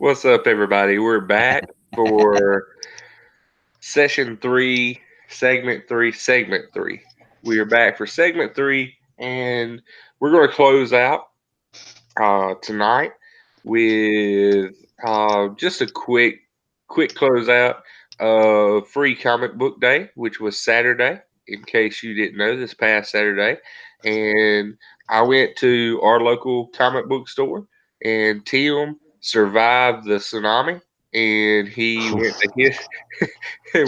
What's up, everybody? We're back for session three, segment three. We are back for segment three, and we're going to close out tonight with just a quick closeout of Free Comic Book Day, which was Saturday. In case you didn't know, this past Saturday, and I went to our local comic book store, and Tim survived the tsunami, and he went to his.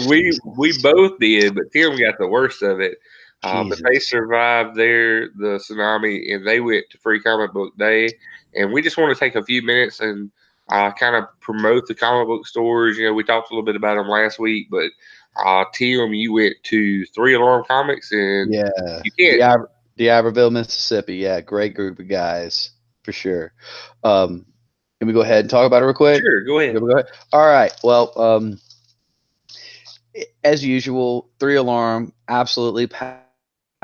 We both did, but Tim got the worst of it. But they Jesus. survived the tsunami, and they went to Free Comic Book Day, and we just want to take a few minutes and kind of promote the comic book stores. We talked a little bit about them last week, but Tim, you went to Three Alarm Comics, and Yeah. you can't. D'Iberville, Mississippi. Yeah, great group of guys for sure. Um, can we go ahead and talk about it real quick? Sure, go ahead. Go ahead. All right. Well, as usual, Three Alarm, absolutely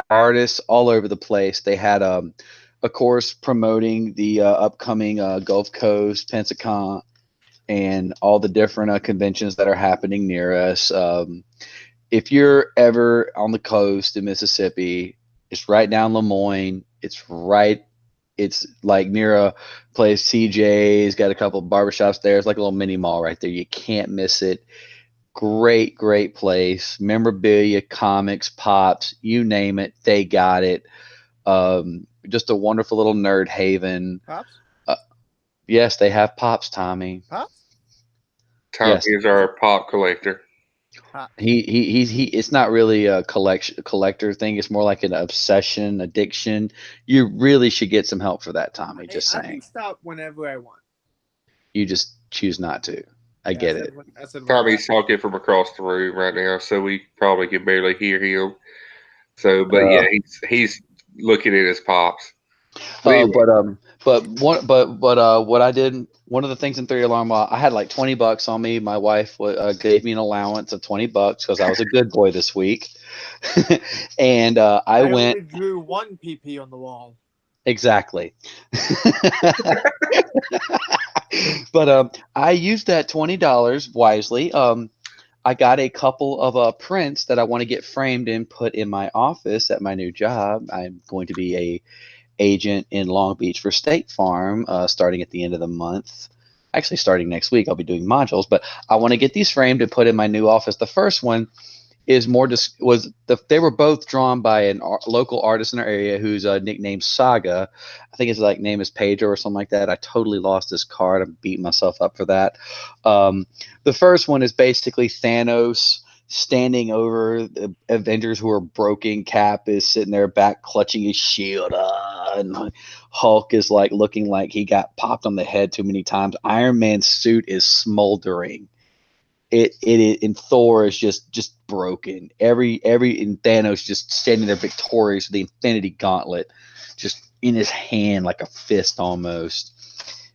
artists all over the place. They had, of course, promoting the upcoming Gulf Coast, Pensacon, and all the different conventions that are happening near us. If you're ever on the coast in Mississippi, it's right down Lemoyne. It's like near a place, CJ's, got a couple of barbershops there. It's like a little mini mall right there. You can't miss it. Great place. Memorabilia, comics, pops, you name it, they got it. Just a wonderful little nerd haven. Pops? Uh, yes, they have pops, Tommy. Pops? Tommy Yes. is our pop collector. Pops. He it's not really a collector thing. It's more like an obsession, addiction. You really should get some help for that, Tommy. Just I can saying. stop whenever I want. You just choose not to. I get it. I said Tommy's talking from across the room right now, so we probably can barely hear him. So, but yeah, Uh, he's looking at his pops. But anyway, what I did, one of the things in Three Alarm, I had like $20 on me. My wife gave me an allowance of $20 because I was a good boy this week, and I went only drew one PP on the wall. exactly. But I used that $20 wisely. I got a couple of prints that I want to get framed and put in my office at my new job. I'm going to be a agent in Long Beach for State Farm starting at the end of the month. Actually, starting next week, I'll be doing modules, but I want to get these framed and put in my new office. The first one is they were both drawn by a local artist in our area who's nicknamed Saga. I think his name is Pedro or something like that. I totally lost his card. I'm beating myself up for that. The first one is basically Thanos standing over the Avengers who are broken. Cap is sitting there back clutching his shield, and Hulk is looking like he got popped on the head too many times. Iron Man's suit is smoldering. It and Thor is just broken. And Thanos just standing there victorious with the Infinity Gauntlet just in his hand like a fist almost.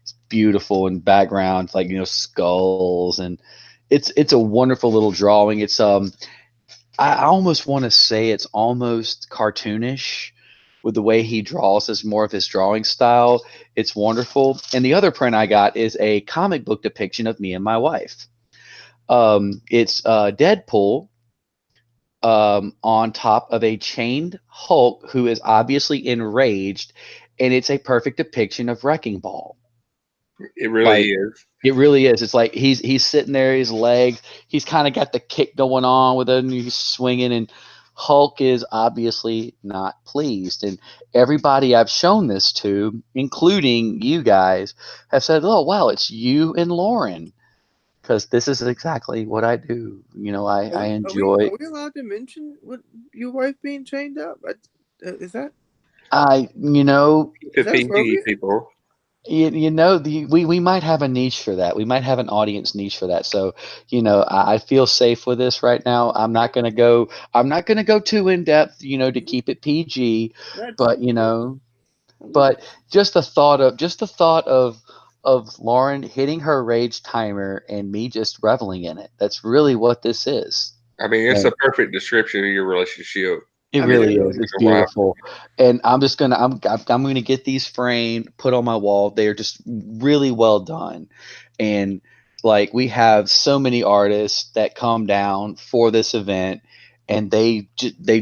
It's beautiful in background, skulls, and it's a wonderful little drawing. It's I almost want to say it's almost cartoonish with the way he draws as more of his drawing style. It's wonderful. And the other print I got is a comic book depiction of me and my wife. It's Deadpool on top of a chained Hulk who is obviously enraged, and it's a perfect depiction of Wrecking Ball. it really is. It really is. It's like he's sitting there, his legs, he's kind of got the kick going on with it, and he's swinging, and Hulk is obviously not pleased. And everybody I've shown this to, including you guys, have said, "Oh, wow, it's you and Lauren." Because this is exactly what I do. I enjoy. Are we allowed to mention what your wife being chained up? Is that? To that PG appropriate? people. We might have a niche for that. We might have an audience niche for that. So, I feel safe with this right now. I'm not gonna go too in depth, to keep it PG. But but just the thought of Lauren hitting her rage timer and me just reveling in it. That's really what this is. I mean, it's And a perfect description of your relationship. it really is. It's beautiful. And I'm gonna get these framed, put on my wall. They're just really well done. And like we have so many artists that come down for this event, and they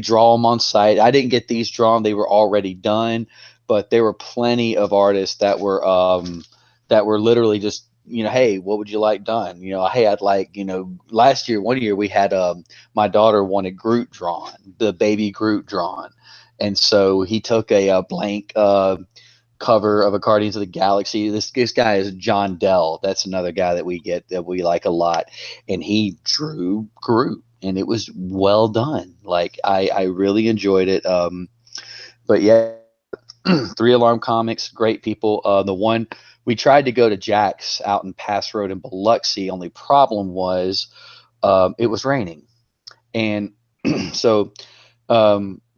draw them on site. I didn't get these drawn; they were already done. But there were plenty of artists that were literally just, hey, what would you like done? Hey, I'd like, last year, one year we had my daughter wanted Groot drawn, the baby Groot drawn, and so he took a blank cover of a Guardians of the Galaxy. This guy is John Dell. That's another guy that we get that we like a lot, and he drew Groot, and it was well done. Like I really enjoyed it. But yeah, Three Alarm Comics, great people. The one we tried to go to Jack's out in Pass Road in Biloxi. Only problem was it was raining, and so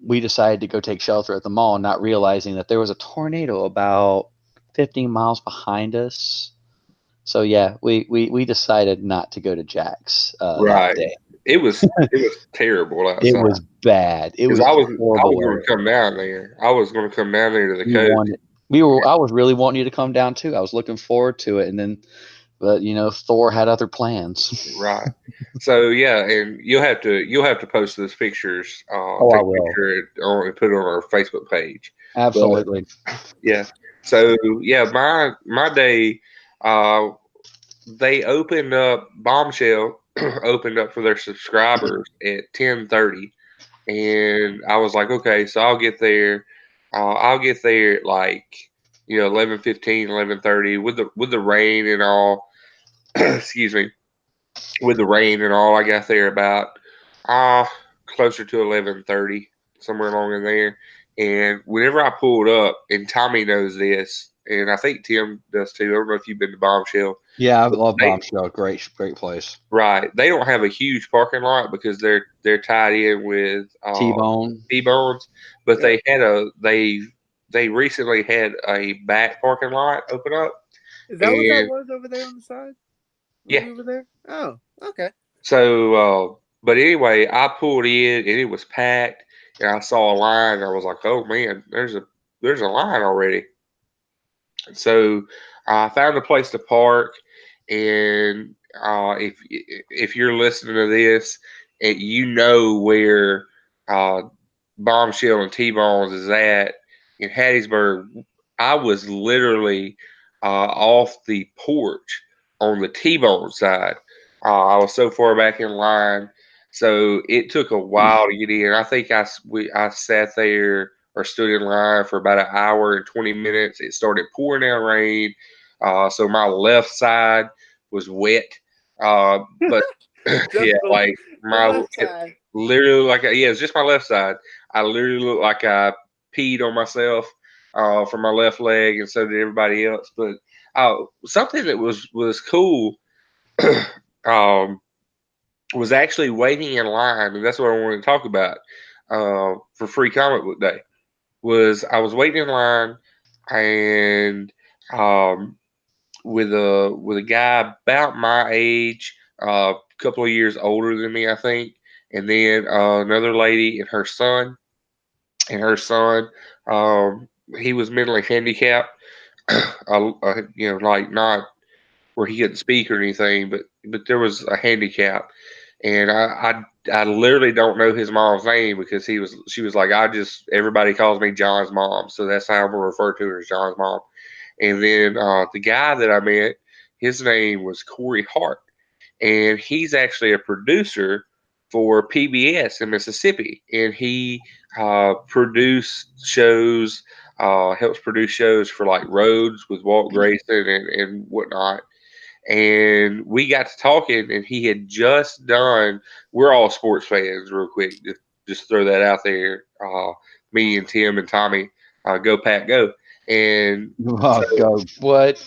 we decided to go take shelter at the mall, not realizing that there was a tornado about 15 miles behind us. So yeah, we decided not to go to Jack's that Right. day. It was terrible It outside was bad. It because was I horrible was going weather. to come down there. I was going to come down there to the We coast. wanted. We were. I was really wanting you to come down too. I was looking forward to it, and then, but Thor had other plans. Right. So yeah, and you'll have to post those pictures. Oh, I Take a will. picture and put it on our Facebook page. But Absolutely. yeah. So yeah, my day, uh, they opened up Bombshell opened up for their subscribers at 10:30, and I was like, okay, so I'll get there at like 11:15, 11:30 with the rain and all. Excuse me, with the rain and all. I got there about uh closer to 11:30, somewhere along in there. And whenever I pulled up, and Tommy knows this, and I think Tim does too. I don't know if you've been to Bombshell. Yeah, I love They Bombshell. Great place. Right. They don't have a huge parking lot because they're tied in with T-Bone. T-bones, but Yep. they recently had a back parking lot open up, Is that what that and was over there on the side when yeah. we were there? Oh, okay. So, but anyway, I pulled in and it was packed, and I saw a line. And I was like, "Oh man, there's a line already." So I found a place to park, and if you're listening to this, and you know where uh, Bombshell and T-Bones is at in Hattiesburg, I was literally off the porch on the T-Bone side. I was so far back in line, so it took a while to get in. I think I sat there or stood in line for about an hour and 20 minutes. It started pouring down rain, so my left side was wet. But Just yeah, like the my left side. literally yeah, it's just my left side. I literally looked like I peed on myself from my left leg, and so did everybody else. But something that was cool um, was actually waiting in line, and that's what I wanted to talk about for Free Comic Book Day. Was I was waiting in line, and um, with a guy about my age, a couple of years older than me, I think, and then another lady and her son. And her son, he was mentally handicapped, like not where he couldn't speak or anything, but there was a handicap, and I literally don't know his mom's name because she was like, I just everybody calls me John's mom, so that's how I'm gonna refer to her as John's mom. And then the guy that I met, his name was Corey Hart, and he's actually a producer for PBS in Mississippi, and he helps produce shows for like Roads with Walt Grayson and whatnot. And we got to talking, and he had just done. We're all sports fans, real quick. Just throw that out there. Me and Tim and Tommy, go Pack, go! And Oh, go what?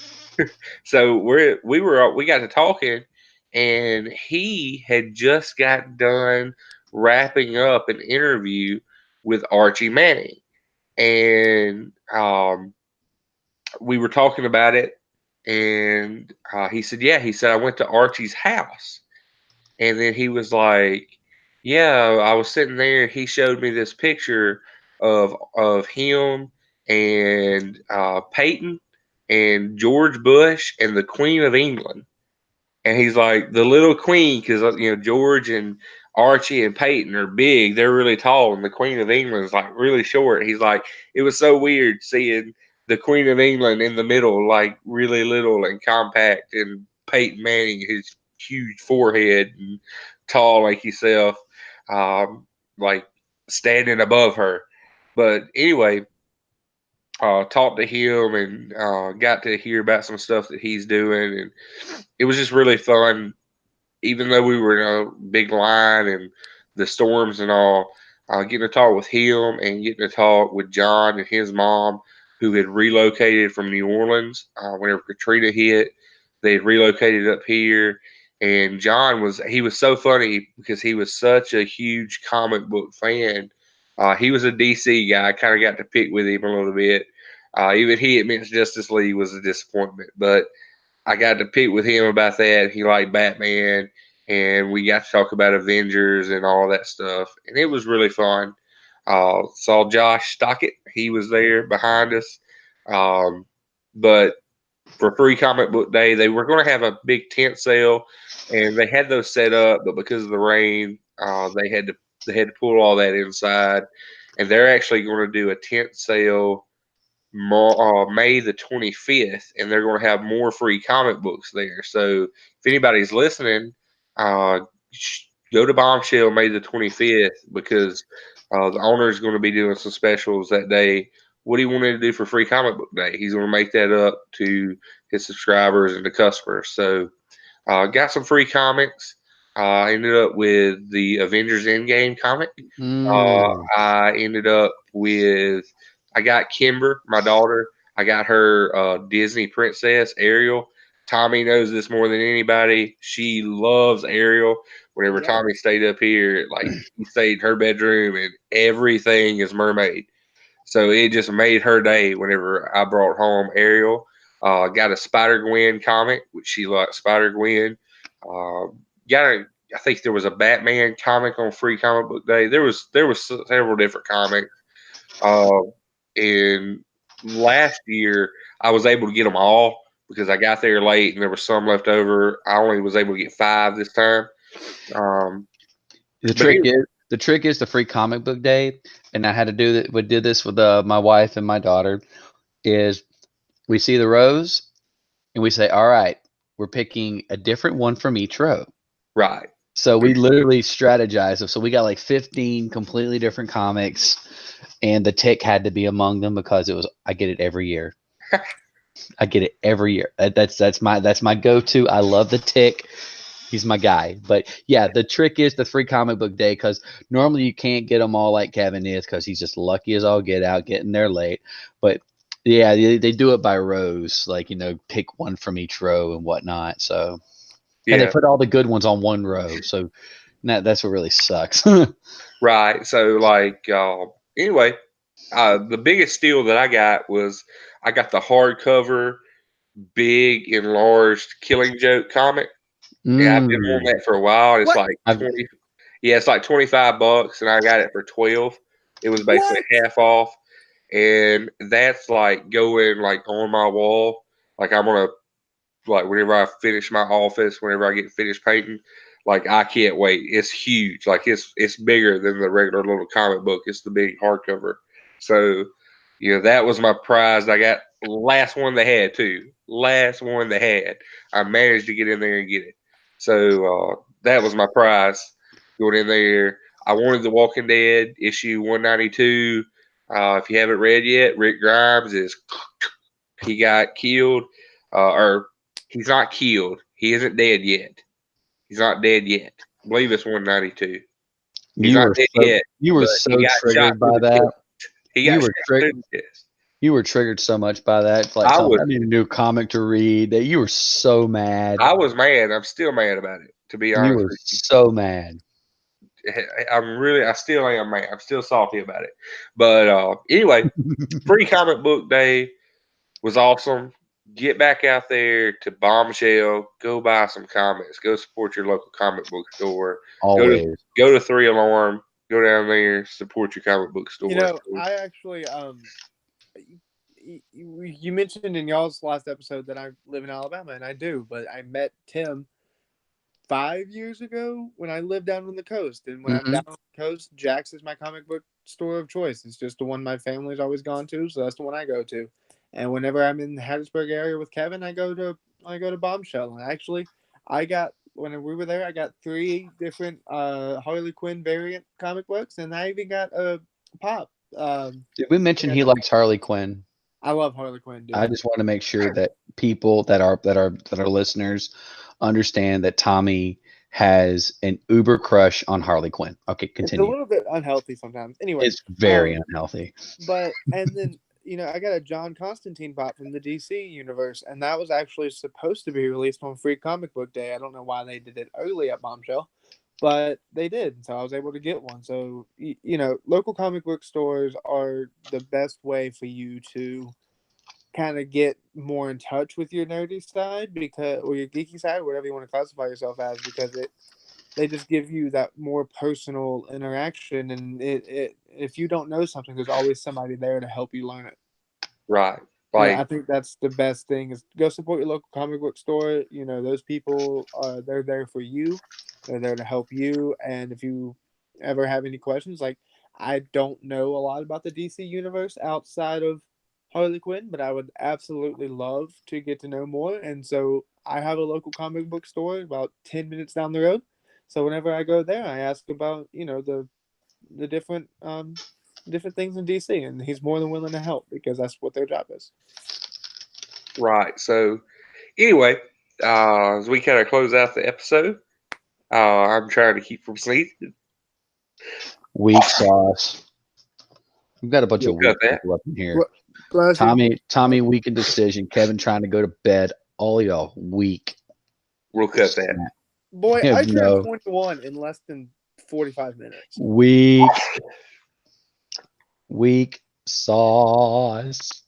so we got to talking, and he had just got done wrapping up an interview with Archie Manning, and we were talking about it, and he said, "Yeah," he said, "I went to Archie's house," and then he was like, "Yeah, I was sitting there. He showed me this picture of him and Peyton." and George Bush and the Queen of England. And he's like, the little queen, because, George and Archie and Peyton are big. They're really tall. And the Queen of England is like really short. He's like, it was so weird seeing the Queen of England in the middle, like really little and compact, and Peyton Manning, his huge forehead and tall like himself, like standing above her. But anyway, talked to him and got to hear about some stuff that he's doing. And it was just really fun, even though we were in a big line and the storms and all, getting to talk with him and getting to talk with John and his mom, who had relocated from New Orleans whenever Katrina hit. They had relocated up here, and John was so funny because he was such a huge comic book fan. He was a DC guy. I kind of got to pick with him a little bit. Even he admits Justice League was a disappointment, but I got to pick with him about that. He liked Batman, and we got to talk about Avengers and all that stuff, and it was really fun. Saw Josh Stockett; he was there behind us. But for Free Comic Book Day, they were going to have a big tent sale, and they had those set up, but because of the rain, they had to pull all that inside, and they're actually going to do a tent sale May the 25th, and they're going to have more free comic books there. So if anybody's listening, uh, go to Bombshell May the 25th, because the owner is going to be doing some specials that day. What he wanted to do for Free Comic Book Day, he's going to make that up to his subscribers and the customers. So got some free comics. I ended up with the Avengers Endgame comic. I ended up with, I got Kimber, my daughter. I got her Disney princess, Ariel. Tommy knows this more than anybody. She loves Ariel. Whenever Yeah. Tommy stayed up here, like he stayed in her bedroom and everything is mermaid. So it just made her day whenever I brought home Ariel. Got a Spider Gwen comic, which she likes Spider Gwen. Uh, I think there was a Batman comic on Free Comic Book Day. There was several different comics. Uh, and last year I was able to get them all because I got there late and there was some left over. I only was able to get 5 this time. Um, The but trick is the free comic book day, and I had to do that. We did this with my wife and my daughter. Is we see the rows and we say, all right, we're picking a different one from each row. right. So we literally strategized. So we got like 15 completely different comics, and the Tick had to be among them because I get it every year. I get it every year. That's my go-to. I love the Tick. He's my guy. But yeah, the trick is the free comic book day, because normally you can't get them all like Kevin is, because he's just lucky as all get out, getting there late. But yeah, they do it by rows, like, pick one from each row and whatnot. So, and they Yeah. put all the good ones on one row. So that's what really sucks. Right. So, like, anyway, the biggest steal that I got was I got the hardcover, big, enlarged Killing Joke comic. Yeah, I've been Mm. wanting that for a while. It's What? like 20. Yeah, it's like $25, and I got it for 12. It was basically What? half off, and that's like going like on my wall. Like I'm gonna, like whenever I finish my office, whenever I get finished painting, like I can't wait. It's huge. Like it's bigger than the regular little comic book. It's the big hardcover. So, that was my prize. I got last one they had too. Last one they had. I managed to get in there and get it. So that was my prize. Going in there. I wanted The Walking Dead issue 192. If you haven't read yet, Rick Grimes he got killed, or he's not killed. He isn't dead yet. He's not dead yet. I believe it's 192. He's You not were dead so yet, you were but he so got shot triggered through by the chest. that. He You got were shot tri- through the chest. you were triggered so much by that. Like, I tell me, was I need a new comic to read. That you were so mad. I was mad. I'm still mad about it, to be You honest were with so mad. you. I still am mad. I'm still salty about it. But anyway, Free Comic Book Day was awesome. Get back out there to Bombshell. Go buy some comics. Go support your local comic book store. Go to Always. go to Three Alarm. Go down there. Support your comic book store. I actually you mentioned in y'all's last episode that I live in Alabama, and I do, but I met Tim 5 years ago when I lived down on the coast. And when I'm Mm-hmm. down on the coast, Jack's is my comic book store of choice. It's just the one my family's always gone to, so that's the one I go to. And whenever I'm in the Hattiesburg area with Kevin, I go to Bombshell. And actually, I got when we were there, I got 3 different Harley Quinn variant comic books, and I even got a pop. Did we mention he likes Harley Quinn? I love Harley Quinn, dude. I just want to make sure that people that are listeners understand that Tommy has an uber crush on Harley Quinn. Okay, It's a continue. little bit unhealthy sometimes. Anyway, It's very unhealthy. but and then I got a John Constantine pop from the DC universe, and that was actually supposed to be released on Free Comic Book Day. I don't know why they did it early at Bombshell, but they did, so I was able to get one. So local comic book stores are the best way for you to kind of get more in touch with your nerdy side or your geeky side, whatever you want to classify yourself as, because they just give you that more personal interaction, and if you don't know something, there's always somebody there to help you learn it. Right. And Like, I think that's the best thing is go support your local comic book store. Those people they're there for you. They're there to help you. And if you ever have any questions, like I don't know a lot about the DC universe outside of Harley Quinn, but I would absolutely love to get to know more. And so I have a local comic book store about 10 minutes down the road. So whenever I go there, I ask about the different things in DC, and he's more than willing to help because that's what their job is. right. So, anyway, as we kind of close out the episode, I'm trying to keep from sneezing. Weak sauce. We've got a bunch You'll of weak cut that. people up in here. Bless you. Tommy, weak in decision. Kevin trying to go to bed. All y'all weak. We'll cut that. Boy, Yeah, I turned no. 21 in less than 45 minutes. Weak sauce.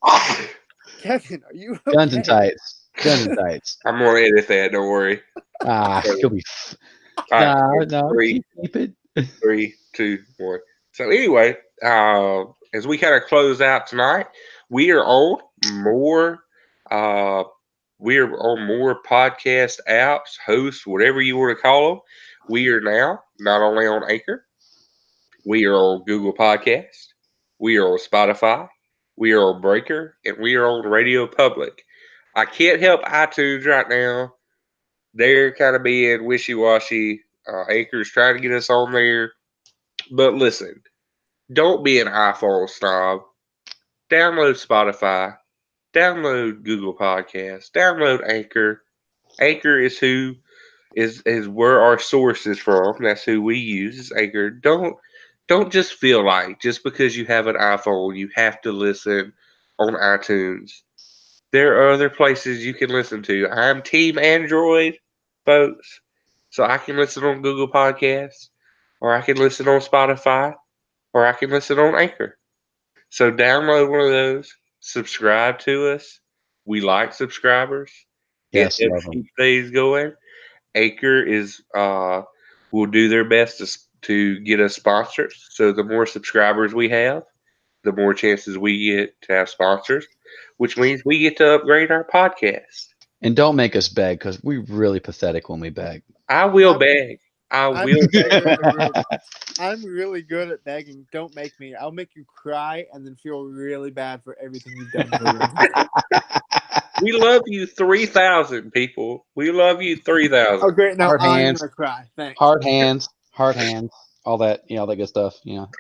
Kevin, are you okay? Guns and tights. Guns and tights. I'm gonna edit that. Don't worry. You'll be. All right. No, Three, keep it. 3, 2, 1. So anyway, as we kind of close out tonight, we are on more. Uh, we are on more podcast apps, hosts, whatever you want to call them. We are now not only on Anchor, we are on Google Podcast, we are on Spotify, we are on Breaker, and we are on Radio Public. I can't help iTunes right now. They're kind of being wishy washy. Anchor's trying to get us on there. But listen, don't be an iPhone snob. Download Spotify. Download Google Podcasts. Download Anchor. Anchor is who is where our source is from. That's who we use is Anchor. Don't just feel like just because you have an iPhone you have to listen on iTunes. There are other places you can listen to. I'm Team Android, folks. So I can listen on Google Podcasts, or I can listen on Spotify, or I can listen on Anchor. So download one of those, subscribe to us. We like subscribers. It Yes, helps love them. keep things going. Anchor is will do their best to get us sponsors. So the more subscribers we have, the more chances we get to have sponsors, which means we get to upgrade our podcast. And don't make us beg because we're really pathetic when we beg. I will I'm, beg. I I'm will the beg. beggar in the room. I'm really good at begging. Don't make me. I'll make you cry and then feel really bad for everything you've done for me. We love you 3,000 people. We love you 3,000. Oh, great. Now Hard I'm hands. going to cry. Thanks. Hard hands. All that, all that good stuff.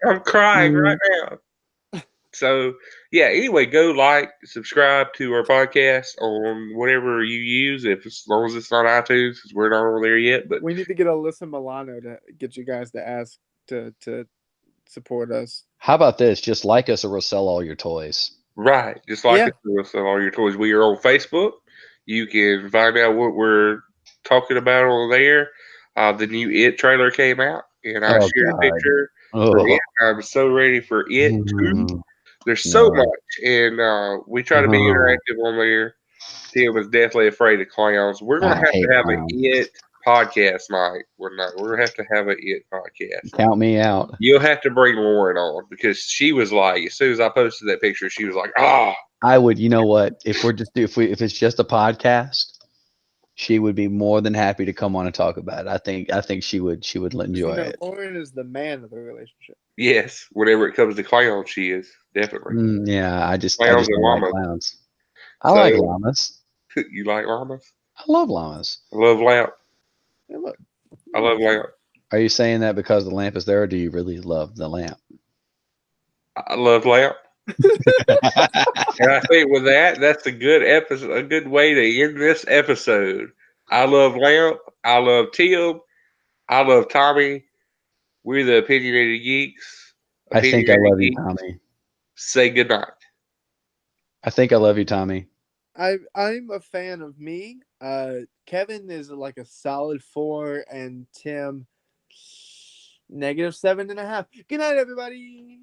I'm crying right now. So, yeah, anyway, go like, subscribe to our podcast on whatever you use, as long as it's not iTunes, because we're not over there yet. But We need to get Alyssa Milano to get you guys to ask to support us. How about this? Just like us or we'll sell all your toys. right, just like Yeah. us with all your toys. We are on Facebook. You can find out what we're talking about on there. The new It trailer came out, and I Oh, shared a God. picture for Oh, It. I'm so ready for It too. There's so no. much, and we try to be interactive on there. Tim was definitely afraid of clowns. We're gonna I have hate to have an clowns. It podcast night one night. We're gonna have to have a it podcast. Count me out. You'll have to bring Lauren on because she was like, as soon as I posted that picture, she was like, "Ah." I would. You know what? If it's just a podcast, she would be more than happy to come on and talk about it. I think she would enjoy it. Lauren is the man of the relationship. Yes, whenever it comes to clowns, she is definitely Yeah, I clowns just and don't like llamas. clowns. I So like llamas. you like llamas? I love llamas. I love lamp. Hey, look. I love lamp. Are you saying that because the lamp is there, or do you really love the lamp? I love lamp. And I think with that, that's a good episode, a good way to end this episode. I love lamp. I love Tim. I love Tommy. We're the Opinionated Geeks. I think I love you, Geeks. Tommy. Say goodnight. I think I love you, Tommy. I'm a fan of me. Kevin is like a solid 4, and Tim -7.5. Good night, everybody.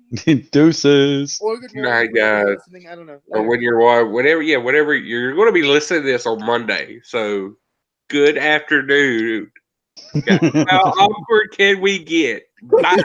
Deuces. Or good Good night, morning, whenever you're guys. listening. I don't know. Or when you're whatever you're going to be listening to this on Monday. So good afternoon. How awkward can we get? Bye.